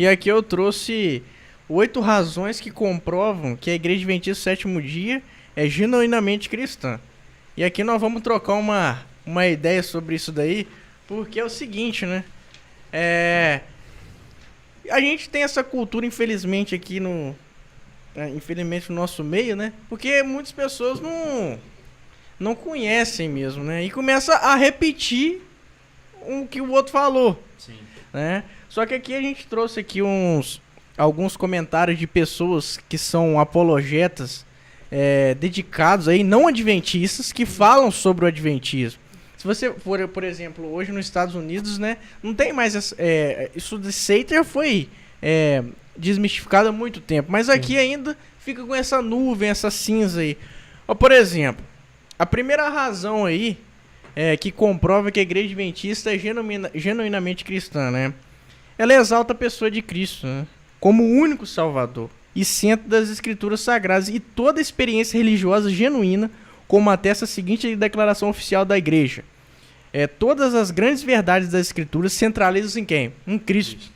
E aqui eu trouxe 8 razões que comprovam que a Igreja Adventista do Sétimo Dia é genuinamente cristã. E aqui nós vamos trocar uma ideia sobre isso daí, porque é o seguinte, né? A gente tem essa cultura, infelizmente, aqui infelizmente no nosso meio, né? Porque muitas pessoas não conhecem mesmo, né? E começa a repetir o que o outro falou. Sim. Né? Só que aqui a gente trouxe aqui alguns comentários de pessoas que são apologetas, dedicados aí, não adventistas, que falam sobre o adventismo. Se você for, por exemplo, hoje nos Estados Unidos, né, não tem mais isso de seita já foi desmistificado há muito tempo, mas aqui ainda fica com essa nuvem, essa cinza aí. Ó, por exemplo, a primeira razão aí que comprova que a Igreja Adventista é genuinamente cristã, né? Ela exalta a pessoa de Cristo, né, como o único Salvador e centro das Escrituras Sagradas e toda experiência religiosa genuína, como atesta a seguinte declaração oficial da Igreja. Todas as grandes verdades das Escrituras centralizam em quem? Em Cristo.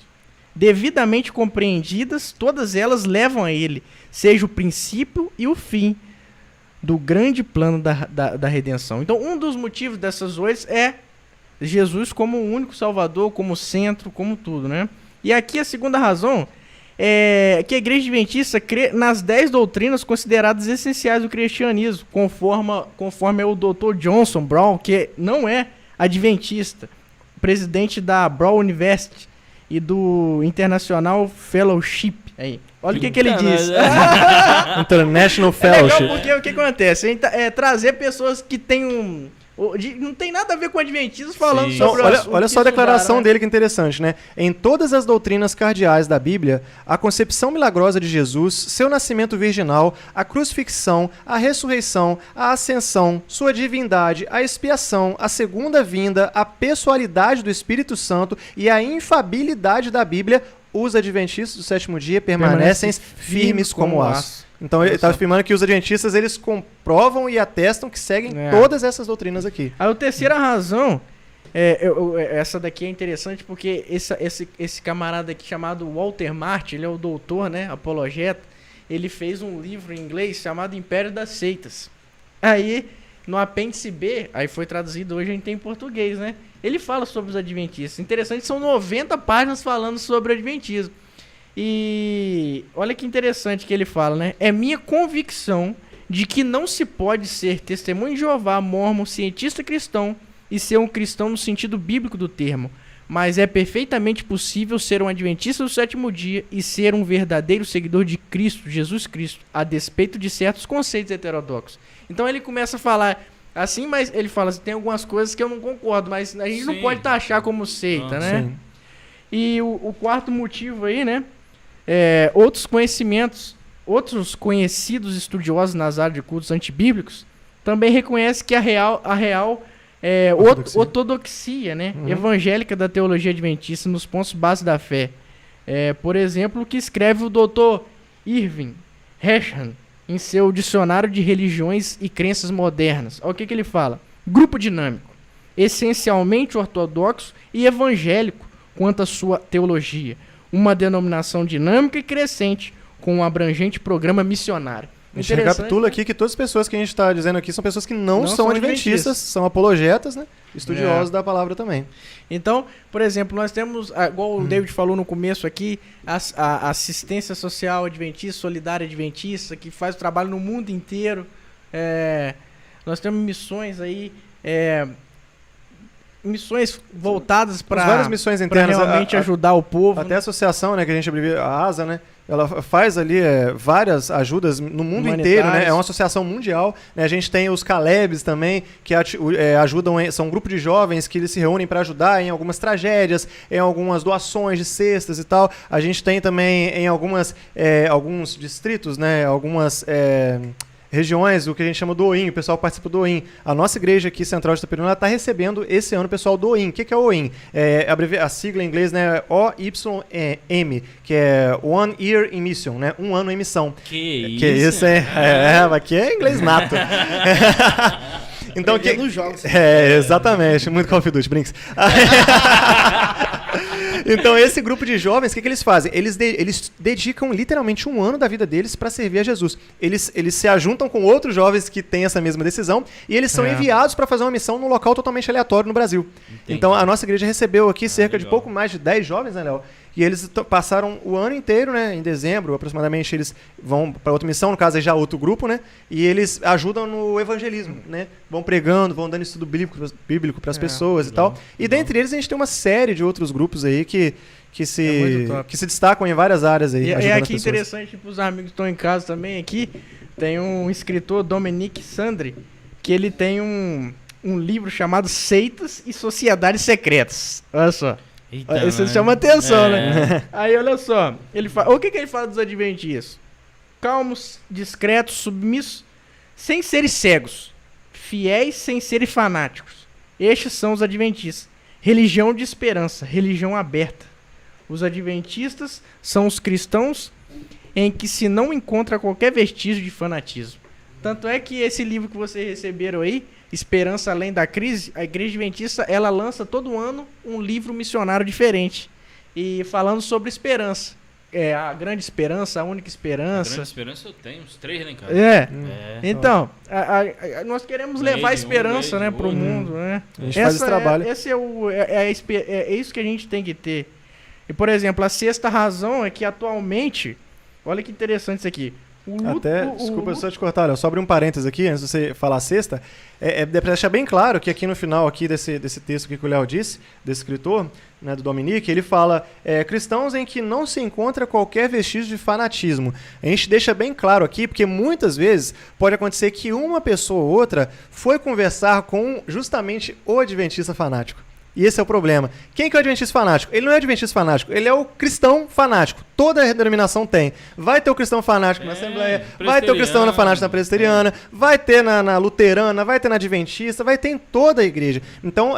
Devidamente compreendidas, todas elas levam a Ele, seja o princípio e o fim do grande plano da redenção. Então, um dos motivos dessas 8 é Jesus como o único Salvador, como centro, como tudo, né? E aqui a segunda razão é que a Igreja Adventista crê nas 10 doutrinas consideradas essenciais do cristianismo, conforme o Dr. Johnson Brown, que não é adventista, presidente da Brown University e do International Fellowship. Aí, olha o que ele diz. International Fellowship. Legal, porque o que acontece? Trazer pessoas que têm não tem nada a ver com adventistas falando sobre olha só a declaração dele, que é interessante, né? Em todas as doutrinas cardeais da Bíblia, a concepção milagrosa de Jesus, seu nascimento virginal, a crucifixão, a ressurreição, a ascensão, sua divindade, a expiação, a segunda vinda, a pessoalidade do Espírito Santo e a infabilidade da Bíblia, os adventistas do sétimo dia permanecem firmes como aço. Então ele está afirmando que os adventistas, eles comprovam e atestam que seguem todas essas doutrinas aqui. A terceira razão, essa daqui é interessante porque esse camarada aqui chamado Walter Martin, ele é o doutor, né, apologeta, ele fez um livro em inglês chamado Império das Seitas. Aí, no apêndice B, aí foi traduzido, hoje a gente tem em português, né? Ele fala sobre os adventistas. Interessante, são 90 páginas falando sobre o adventismo. E olha que interessante que ele fala, né? É minha convicção de que não se pode ser testemunho de Jeová, mórmon, cientista cristão e ser um cristão no sentido bíblico do termo. Mas é perfeitamente possível ser um adventista do sétimo dia e ser um verdadeiro seguidor de Cristo, Jesus Cristo, a despeito de certos conceitos heterodoxos. Então ele começa a falar assim, mas ele fala assim, tem algumas coisas que eu não concordo, mas a gente não pode taxar como seita, né? Sim. E o quarto motivo aí, né? Outros conhecidos estudiosos nas áreas de cultos antibíblicos também reconhecem que a real ortodoxia, né, evangélica da teologia adventista nos pontos básicos da fé. Por exemplo, o que escreve o Dr. Irving Heshan em seu Dicionário de Religiões e Crenças Modernas. Olha o que ele fala. Grupo dinâmico, essencialmente ortodoxo e evangélico quanto à sua teologia. Uma denominação dinâmica e crescente, com um abrangente programa missionário. A gente recapitula aqui que todas as pessoas que a gente está dizendo aqui são pessoas que não são adventistas, são apologetas, né? Estudiosos da palavra também. Então, por exemplo, nós temos, igual o David falou no começo aqui, a assistência social adventista, solidária adventista, que faz o trabalho no mundo inteiro. Nós temos missões aí... missões voltadas para várias missões internas, realmente ajudar o povo. Até a associação, né, que a gente abrevia, a ASA, né, ela faz ali várias ajudas no mundo inteiro, né, é uma associação mundial, né, a gente tem os Calebs também, que ajudam, são um grupo de jovens que eles se reúnem para ajudar em algumas tragédias, em algumas doações de cestas e tal. A gente tem também em alguns distritos, né, algumas... regiões, o que a gente chama do OIM, o pessoal participa do OIM. A nossa igreja aqui, Central de Itaperuna, está recebendo esse ano o pessoal do OIM. O que é o OIM? A sigla em inglês, né, OYM, que é One Year in Mission, né, um ano em missão. Que isso? Aqui é inglês nato. Então, nos jogos. exatamente, muito Call of Duty, Brinks. Então, esse grupo de jovens, o que eles fazem? Eles dedicam literalmente 1 ano da vida deles para servir a Jesus. Eles se ajuntam com outros jovens que têm essa mesma decisão e eles são enviados para fazer uma missão num local totalmente aleatório no Brasil. Entendi. Então, a nossa igreja recebeu aqui cerca de pouco mais de 10 jovens, né, Léo? E eles passaram o ano inteiro, né? Em dezembro, aproximadamente, eles vão para outra missão, no caso é já outro grupo, né? E eles ajudam no evangelismo, né? Vão pregando, vão dando estudo bíblico para as pessoas e tal. E dentre eles a gente tem uma série de outros grupos aí que se destacam em várias áreas aí. E é aqui interessante para os amigos que estão em casa também aqui, tem um escritor, Dominique Sandri, que ele tem um livro chamado Seitas e Sociedades Secretas. Olha só. Eita, isso chama atenção, né? Aí, olha só. O que ele fala dos adventistas? Calmos, discretos, submissos, sem serem cegos. Fiéis, sem serem fanáticos. Estes são os adventistas. Religião de esperança, religião aberta. Os adventistas são os cristãos em que se não encontra qualquer vestígio de fanatismo. Tanto é que esse livro que vocês receberam aí, Esperança Além da Crise, a Igreja Adventista, ela lança todo ano um livro missionário diferente. E falando sobre esperança. A grande esperança, a única esperança. A grande esperança eu tenho, uns 3 lá em casa. Então, nós queremos levar a esperança, né, para o mundo. Né? A gente faz esse trabalho. É isso que a gente tem que ter. E, por exemplo, a sexta razão é que atualmente, olha que interessante isso aqui. Desculpa só te cortar, olha, só abrir um parênteses aqui, antes de você falar a sexta, dá pra deixar bem claro que aqui no final aqui desse texto que o Léo disse, desse escritor, né, do Dominique, ele fala cristãos em que não se encontra qualquer vestígio de fanatismo. A gente deixa bem claro aqui, porque muitas vezes pode acontecer que uma pessoa ou outra foi conversar com justamente o adventista fanático. E esse é o problema. Quem que é o adventista fanático? Ele não é adventista fanático, ele é o cristão fanático. Toda denominação tem. Vai ter o cristão fanático na Assembleia, vai ter o cristão fanático na Presbiteriana, vai ter na Luterana, vai ter na Adventista, vai ter em toda a igreja. Então,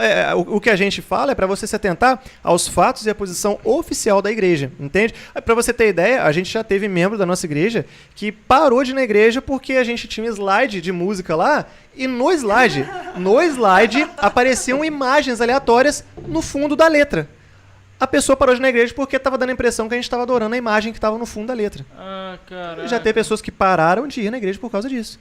o que a gente fala é para você se atentar aos fatos e à posição oficial da igreja, entende? Para você ter ideia, a gente já teve membro da nossa igreja que parou de ir na igreja porque a gente tinha slide de música lá e no slide apareciam imagens aleatórias no fundo da letra. A pessoa parou de ir na igreja porque estava dando a impressão que a gente estava adorando a imagem que estava no fundo da letra. Caraca. Já tem pessoas que pararam de ir na igreja por causa disso.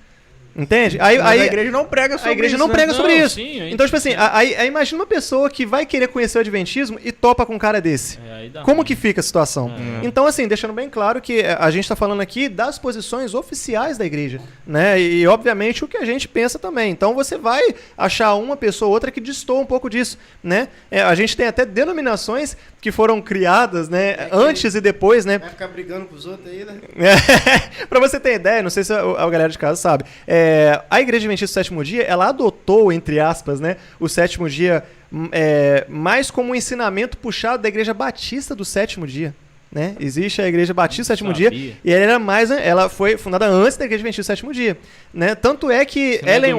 Entende? Aí a igreja não prega sobre isso. A igreja não prega sobre isso. Sim, então, tipo assim, aí imagina uma pessoa que vai querer conhecer o adventismo e topa com um cara desse. Como que fica a situação? Então, assim, deixando bem claro que a gente está falando aqui das posições oficiais da igreja, né? E, obviamente, o que a gente pensa também. Então, você vai achar uma pessoa ou outra que destoa um pouco disso, né? A gente tem até denominações que foram criadas, né? Antes e depois, né? Vai ficar brigando com os outros aí, né? Pra você ter ideia, não sei se a galera de casa sabe, a Igreja Adventista do Sétimo Dia, ela adotou, entre aspas, né, o Sétimo Dia mais como um ensinamento puxado da Igreja Batista do Sétimo Dia. Né? Existe a Igreja Batista do Sétimo Dia e ela foi fundada antes da Igreja Adventista do Sétimo Dia, né? Tanto é que Ellen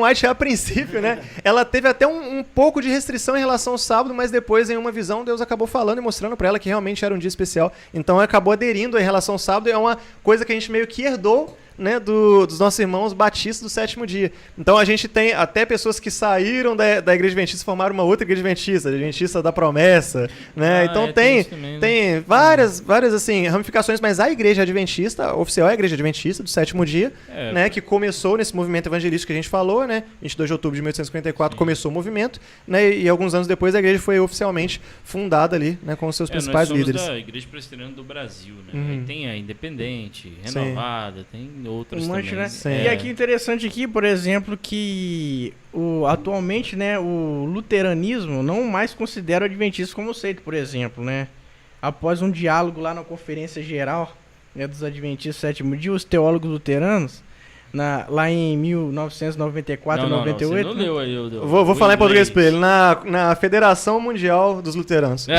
White, a princípio, né, ela teve até um pouco de restrição em relação ao sábado, mas depois, em uma visão, Deus acabou falando e mostrando para ela que realmente era um dia especial. Então, ela acabou aderindo em relação ao sábado, e é uma coisa que a gente meio que herdou, né, dos nossos irmãos batistas do Sétimo Dia. Então a gente tem até pessoas que saíram da Igreja Adventista e formaram uma outra Igreja Adventista, a Adventista da Promessa, né? Então tem várias assim, ramificações, mas a Igreja Adventista, oficial é a Igreja Adventista do Sétimo Dia, né, que começou nesse movimento evangelístico que a gente falou, né? 22 de outubro de 1854 começou o movimento, né? E alguns anos depois a igreja foi oficialmente fundada ali, né, com os seus principais líderes. Nós somos da Igreja Presbiteriana do Brasil, né? Tem a Independente, Renovada, tem outras também. Né? E aqui interessante aqui, por exemplo, que atualmente, né, o luteranismo não mais considera o adventismo como seita, por exemplo, né? Após um diálogo lá na Conferência Geral, né, dos Adventistas do Sétimo Dia, os teólogos luteranos, lá em 1994, 98... Não leu aí, Vou falar em português pra ele. Na Federação Mundial dos Luteranos. Isso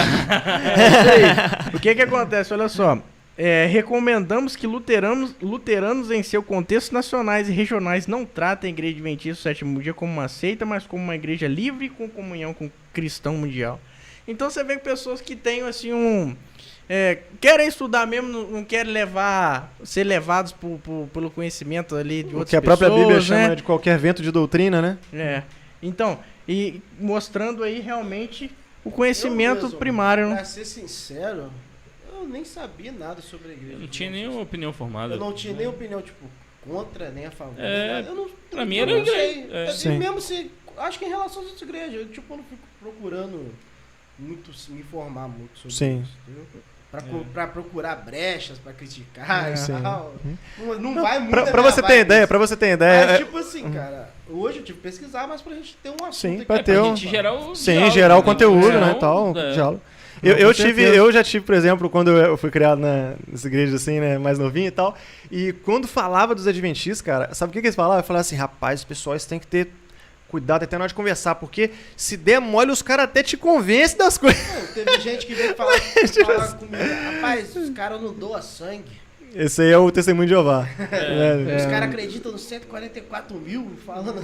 aí. O que acontece? Olha só. Recomendamos que luteranos em seu contexto nacionais e regionais não tratem a Igreja Adventista do Sétimo Dia como uma seita, mas como uma igreja livre com comunhão com o cristão mundial. Então você vê que pessoas que têm assim querem estudar mesmo, não querem ser levados pelo conhecimento ali de outras pessoas. O que a própria Bíblia chama de qualquer vento de doutrina, né? Então, e mostrando aí realmente o conhecimento primário. Pra ser sincero, eu nem sabia nada sobre a igreja. Eu não tinha nenhuma opinião formada. Eu não tinha nem opinião, tipo, contra, nem a favor. Pra mim era igreja. Mesmo se... Acho que em relação às outras igrejas, eu tipo, não fico procurando muito me informar muito sobre isso, entendeu? Pra procurar brechas, pra criticar e tal. Não vai muito. Pra você ter ideia, Mas, tipo assim, cara, hoje eu tive que pesquisar, mas pra gente ter um assunto. Sim, aqui, pra ter um. Gente gerar o Gerar o conteúdo, né? Tal, diálogo. Eu já tive, por exemplo, quando eu fui criado nessa igreja assim, né, mais novinho e tal, e quando falava dos adventistas, cara, sabe o que eles falavam? Eu falava assim, rapaz, pessoal, isso tem que ter cuidado até na hora de conversar, porque se der mole, os caras até te convencem das coisas. Não, teve gente que veio falar comigo, rapaz, os caras não doam sangue. Esse aí é o testemunho de Jeová. Os caras acreditam nos 144 mil falando.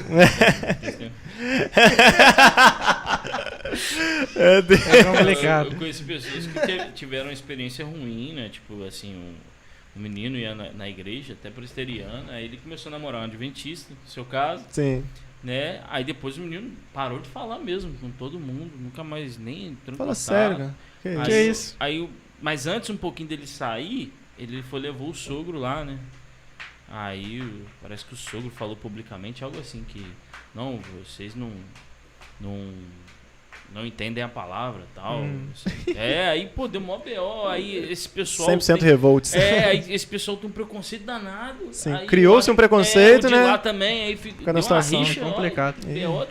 É complicado. Eu conheci pessoas que tiveram uma experiência ruim, né? Tipo, assim, um menino ia na igreja, até presbiteriana, aí ele começou a namorar um adventista, no seu caso. Sim. Né? Aí depois o menino parou de falar mesmo com todo mundo, nunca mais nem entrou em Fala contato. sério, cara. Que é isso? Mas antes um pouquinho dele sair, ele levou o sogro lá, né? Aí parece que o sogro falou publicamente algo assim que não, vocês não entendem a palavra e tal. Aí, pô, deu mó B.O. Aí esse pessoal... 100% revolts. Aí esse pessoal tem um preconceito danado. Sim, criou-se um preconceito, né? lá também, aí fica na situação rixa, complicado.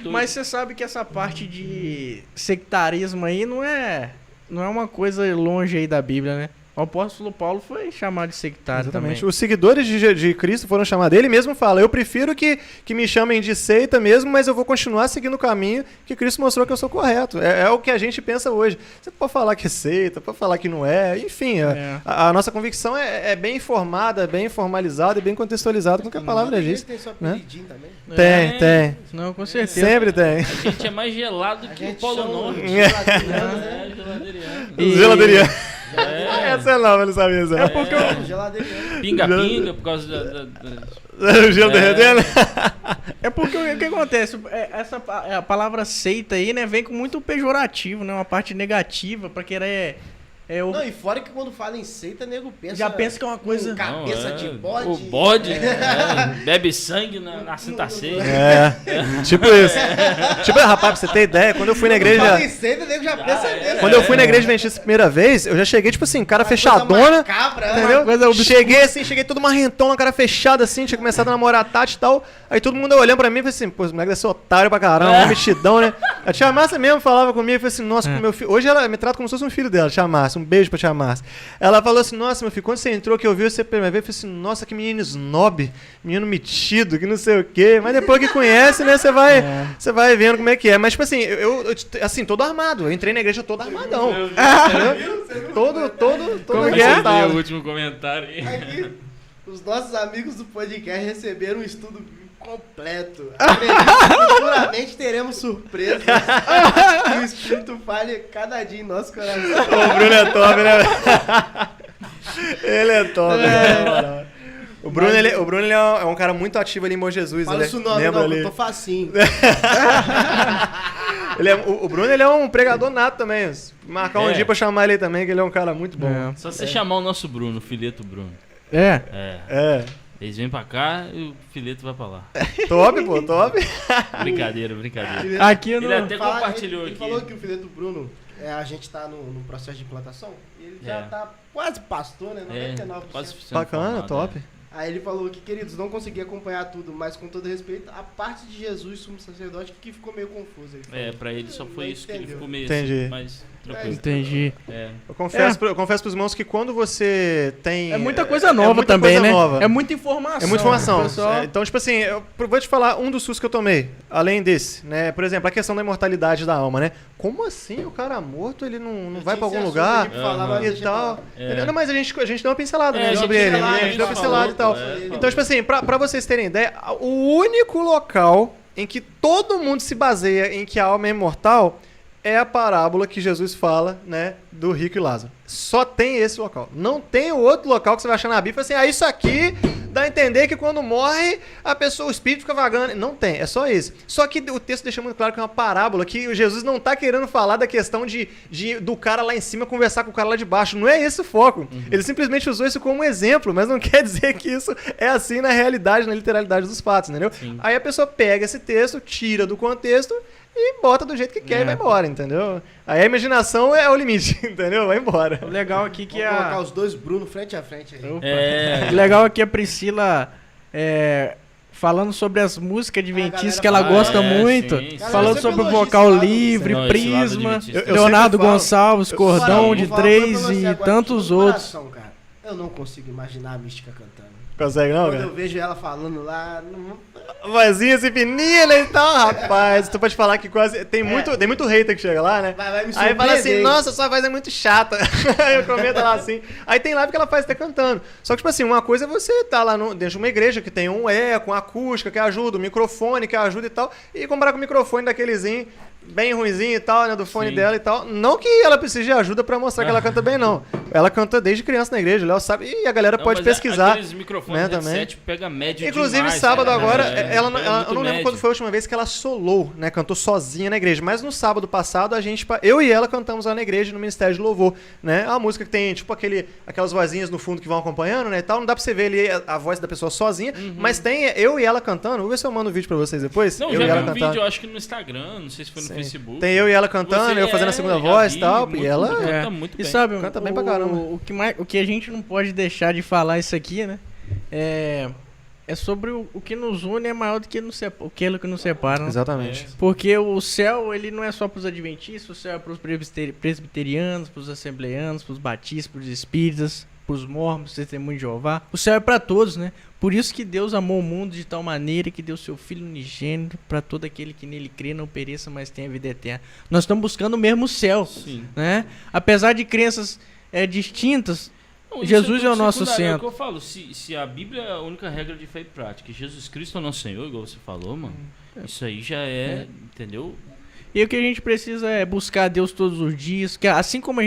Mas você sabe que essa parte de sectarismo aí não é uma coisa longe aí da Bíblia, né? O apóstolo Paulo foi chamado de sectário também. Os seguidores de Cristo foram chamados. Ele mesmo fala, eu prefiro que me chamem de seita mesmo, mas eu vou continuar seguindo o caminho que Cristo mostrou que eu sou correto. É o que a gente pensa hoje. Você pode falar que é seita, pode falar que não é. Enfim, a nossa convicção é bem informada, bem formalizada e bem contextualizada com o que a palavra diz. Tem seu apelidinho também? Tem. Não, com certeza. Sempre tem. A gente é mais gelado que o Polo Norte. Geladeirinha. Essa é nova, não sabia isso. Porque Pinga-pinga, por causa da... O gelo derretendo? É porque o que acontece? A palavra seita aí, né, vem com muito pejorativo, né? Uma parte negativa pra querer... Não, e fora que quando fala em seita, nego pensa... Já pensa que é uma coisa... Cabeça de bode. O bode, bebe sangue na Santa Ceia. Tipo isso. Rapaz, pra você ter ideia, quando eu fui na igreja... Quando fala em seita, nego já pensa nisso. Quando eu fui na igreja adventista a primeira vez, eu já cheguei, tipo assim, cara fechadona. Entendeu? Cheguei todo marrentão, uma cara fechada assim, tinha começado a namorar a Tati e tal. Aí todo mundo olhando pra mim e falei assim, pô, esse moleque deve ser otário pra caramba, uma metidão, né? A tia Márcia mesmo falava comigo, falei assim, nossa, meu filho... Hoje ela me trata como se fosse um filho dela, tia Márcia, um beijo pra tia Márcia. Ela falou assim, nossa, meu filho, quando você entrou, que eu vi você primeira vez, eu falei assim, nossa, que menino snob, menino metido, que não sei o quê. Mas depois que conhece, né, você vai vendo como é que é. Mas, tipo assim, eu assim, todo armado. Eu entrei na igreja todo armadão. Todo Como é o último comentário aí? Aqui, os nossos amigos do podcast receberam um estudo completo. Futuramente teremos surpresas. Que o Espírito fale cada dia em nosso coração. O Bruno é top, né? Ele é top, né? O Bruno ele é um cara muito ativo ali em Bom Jesus. Fala isso não, eu tô facinho. O Bruno ele é um pregador nato também. Marcar um dia pra chamar ele também, que ele é um cara muito bom. Só você chamar o nosso Bruno, o Fileto Bruno. Eles vêm pra cá e o Fileto vai pra lá. Top, pô, top. Brincadeira. Aqui ele até compartilhou ele aqui. Ele falou que o Fileto Bruno, a gente tá no processo de implantação, e ele já tá quase pastor, né? 99%. Quase bacana, formado, top. Aí ele falou que, queridos, não consegui acompanhar tudo, mas com todo respeito, a parte de Jesus, sumo sacerdote, que ficou meio confusa. Pra ele só foi isso que ele ficou meio assim, mais tranquilo. Entendi. Eu confesso pros irmãos que quando você tem... É muita coisa nova também, né? Nova. É muita informação. É muita informação. Então, tipo assim, eu vou te falar um dos sustos que eu tomei, além desse, né? Por exemplo, a questão da imortalidade da alma, né? Como assim o cara morto, ele não vai pra algum lugar e tal? Não, mas a gente deu uma pincelada, né, sobre ele. A gente deu uma pincelada e tal. Então, tipo assim, pra vocês terem ideia, o único local em que todo mundo se baseia em que a alma é imortal é a parábola que Jesus fala, né, do rico e Lázaro. Só tem esse local. Não tem o outro local que você vai achar na Bíblia e fala assim, isso aqui Dá a entender que quando morre, a pessoa, o espírito fica vagando. Não tem, é só isso. Só que o texto deixa muito claro que é uma parábola, que Jesus não tá querendo falar da questão do cara lá em cima conversar com o cara lá de baixo. Não é esse o foco. Ele simplesmente usou isso como um exemplo, mas não quer dizer que isso é assim na realidade, na literalidade dos fatos, entendeu? Sim. Aí a pessoa pega esse texto, tira do contexto e bota do jeito que quer e vai embora, entendeu? Aí a imaginação é o limite, entendeu? Vai embora. O legal aqui que Vamos colocar os dois Bruno frente a frente aí. O legal aqui é a Priscila falando sobre as músicas adventistas que ela gosta muito. Sim, falando sobre o vocal livre, Não, Prisma, eu Leonardo sempre falo. Gonçalves, Cordão de Três e tantos outros. Cara. Eu não consigo imaginar a Mística cantando. Consegue não, Quando cara? eu vejo ela falando lá... Vozinha assim, fininha e tal, rapaz. Tu pode falar que quase... Tem muito hater que chega lá, né? Vai me Aí fala assim, surpreender. nossa, sua voz é muito chata. Aí eu comento lá assim. Aí tem live que ela faz até cantando. Só que, tipo assim, uma coisa é você tá lá dentro de uma igreja que tem um eco, uma acústica que ajuda, um microfone que ajuda e tal, e comparar com o microfone daquelezinho bem ruinzinho e tal, né, do fone Sim. dela e tal. Não que ela precise de ajuda pra mostrar que ela canta bem, não. Ela canta desde criança na igreja, o Léo sabe, e a galera pode pesquisar. Aqueles microfones, né, headset pega médio Inclusive, demais, sábado cara. agora, É, eu muito não lembro médio. quando foi a última vez que ela solou, né? Cantou sozinha na igreja. Mas no sábado passado, eu e ela cantamos lá na igreja, no Ministério de Louvor, né? É uma música que tem, tipo, aquelas vozinhas no fundo que vão acompanhando, né? E tal. Não dá pra você ver ali a voz da pessoa sozinha, mas tem eu e ela cantando. Vou ver se eu mando um vídeo pra vocês depois. Não, eu e já ela vi um cantando. vídeo, eu acho que no Instagram, não sei se foi no Sim. Facebook. Tem eu e ela cantando, eu fazendo a segunda voz e tal. E ela... Canta muito E bem. sabe, Canta bem pra caramba. o que a gente não pode deixar de falar isso aqui, né? É sobre o que nos une é maior do que aquilo que nos separa. Né? Exatamente. Porque o céu, ele não é só pros adventistas, o céu é pros presbiterianos, pros assembleanos, pros batistas, pros espíritas, pros mormons, pros testemunhos de Jeová. O céu é pra todos, né? Por isso que Deus amou o mundo de tal maneira que deu seu Filho unigênito para todo aquele que nele crê não pereça, mas tenha vida eterna. Nós estamos buscando o mesmo céu, Sim. né? Apesar de crenças distintas, Não, isso Jesus é o nosso secundário, É o centro. que eu falo, se a Bíblia é a única regra de fé e prática, e Jesus Cristo é o nosso Senhor, igual você falou, mano, isso aí já entendeu? E o que a gente precisa é buscar Deus todos os dias, que assim como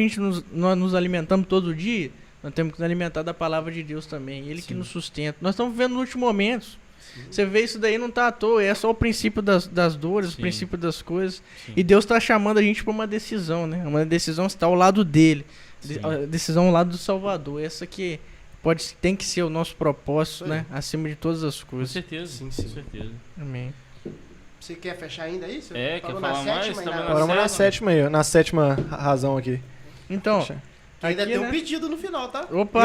nós nos alimentamos todo dia, nós temos que nos alimentar da palavra de Deus também, Ele que nos sustenta. Nós estamos vivendo nos últimos momentos. Você vê isso daí, não tá à toa, é só o princípio das dores, o princípio das coisas. Sim. E Deus está chamando a gente para uma decisão, né? Uma decisão está ao lado dele. A decisão ao lado do Salvador. Essa que tem que ser o nosso propósito, né? Acima de todas as Com coisas. certeza, Sim, com sim. certeza. Amém. Você quer fechar ainda isso? É, Falou quer na falar mais? sétima e Tá na- vendo? Agora vamos na sétima aí, na sétima razão aqui. Então, Ainda aqui, tem um né? pedido no final, tá? Opa!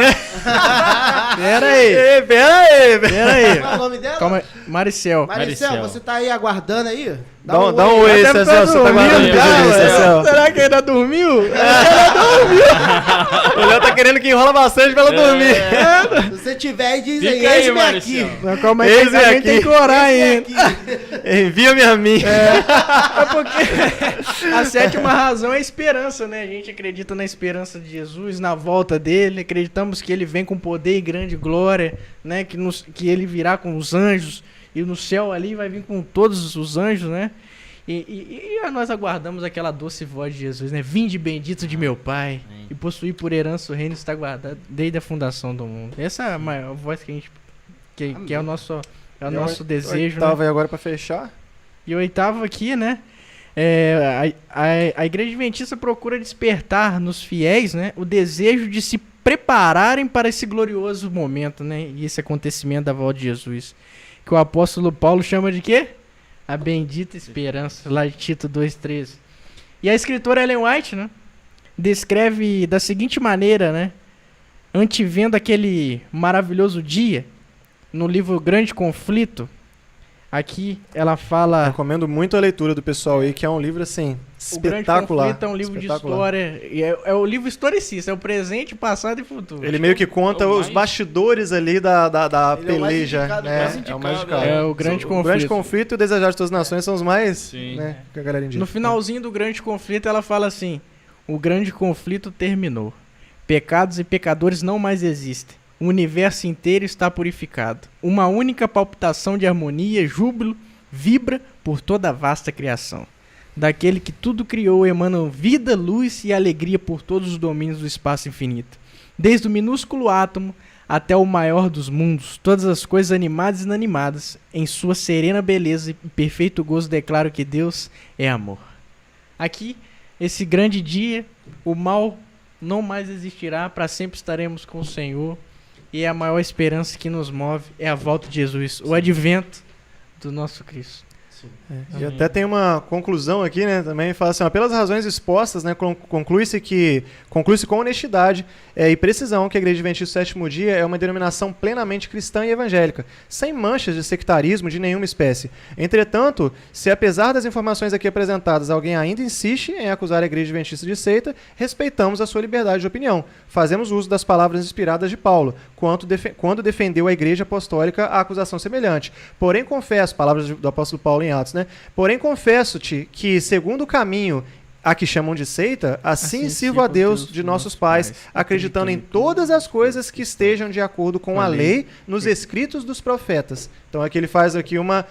Pera aí! Ei, pera aí! Pera aí! Qual é o nome dela? Calma aí. Maricel. Maricel, Maricel. você tá aí aguardando aí? Dá um oi, Até Cecel, você tá dormindo, guardando o tá, pedido aí, ué. Cecel. Será que ainda dormiu? O Léo tá querendo que enrola bastante pra ela dormir. Se você tiver aí, diz aí, Fica aí, eis-me Maricel. aqui. Não, calma aí, Eis-me a gente aqui. tem que orar ainda. Envia-me a mim. É porque a sétima razão é a esperança, né? A gente acredita na esperança de Jesus, na volta dele, acreditamos que ele vem com poder e grande glória, né? Que ele virá com os anjos e no céu ali vai vir com todos os anjos, né? E nós aguardamos aquela doce voz de Jesus, né? Vinde bendito de meu Pai e possuir por herança o reino está guardado desde a fundação do mundo. Essa é a maior voz que a gente que é o nosso desejo, né? Tava aí agora pra fechar. E o oitavo aqui, né? A Igreja Adventista procura despertar nos fiéis, né, o desejo de se prepararem para esse glorioso momento, né? E esse acontecimento da volta de Jesus. Que o apóstolo Paulo chama de quê? A bendita esperança, lá de Tito 2,13. E a escritora Ellen White, né? Descreve da seguinte maneira, né? Antevendo aquele maravilhoso dia, no livro Grande Conflito, aqui ela fala... Recomendo muito a leitura do pessoal aí, que é um livro, assim, O Grande espetacular. Conflito é um livro de Espetacular. história, e é o livro historicista, é o presente, passado e futuro. Ele meio que conta É o os mais- bastidores ali da Ele é o mais peleja. indicado, né? mais É o indicado, mais indicado. É o Grande O Conflito. Grande Conflito e o Desejado de Todas as Nações são os mais, Sim. né, que a galera indica. No finalzinho do Grande Conflito, ela fala assim: o Grande Conflito terminou. Pecados e pecadores não mais existem. O universo inteiro está purificado. Uma única palpitação de harmonia, júbilo, vibra por toda a vasta criação. Daquele que tudo criou emanam vida, luz e alegria por todos os domínios do espaço infinito. Desde o minúsculo átomo até o maior dos mundos, todas as coisas animadas e inanimadas, em sua serena beleza e perfeito gozo declaro que Deus é amor. Aqui, esse grande dia, o mal não mais existirá, para sempre estaremos com o Senhor, e a maior esperança que nos move é a volta de Jesus, o advento do nosso Cristo. E até tem uma conclusão aqui, né, também fala assim, ó, pelas razões expostas, né, conclui-se com honestidade e precisão que a Igreja Adventista do Sétimo Dia é uma denominação plenamente cristã e evangélica, sem manchas de sectarismo de nenhuma espécie. Entretanto, se apesar das informações aqui apresentadas, alguém ainda insiste em acusar a Igreja Adventista de seita, respeitamos a sua liberdade de opinião. Fazemos uso das palavras inspiradas de Paulo, quando defendeu a Igreja Apostólica a acusação semelhante. Porém, confesso, palavras do apóstolo Paulo em Atos, né? Porém, confesso-te que, segundo o caminho a que chamam de seita, assim sirvo a Deus de nossos pais, acreditando em todas as coisas que estejam de acordo com a lei nos escritos dos profetas. Então, aqui ele faz aqui uma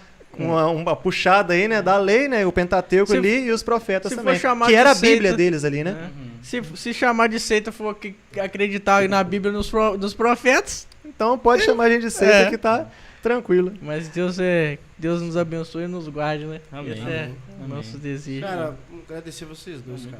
puxada aí, né, da lei, né, o Pentateuco ali e os profetas também, que era a Bíblia deles ali, né? Se chamar de seita for acreditar na Bíblia dos profetas, então pode chamar a gente de seita que tá tranquilo. Mas Deus nos abençoe e nos guarde, né? Amém. Esse é o nosso desejo. Cara, agradecer vocês dois, cara.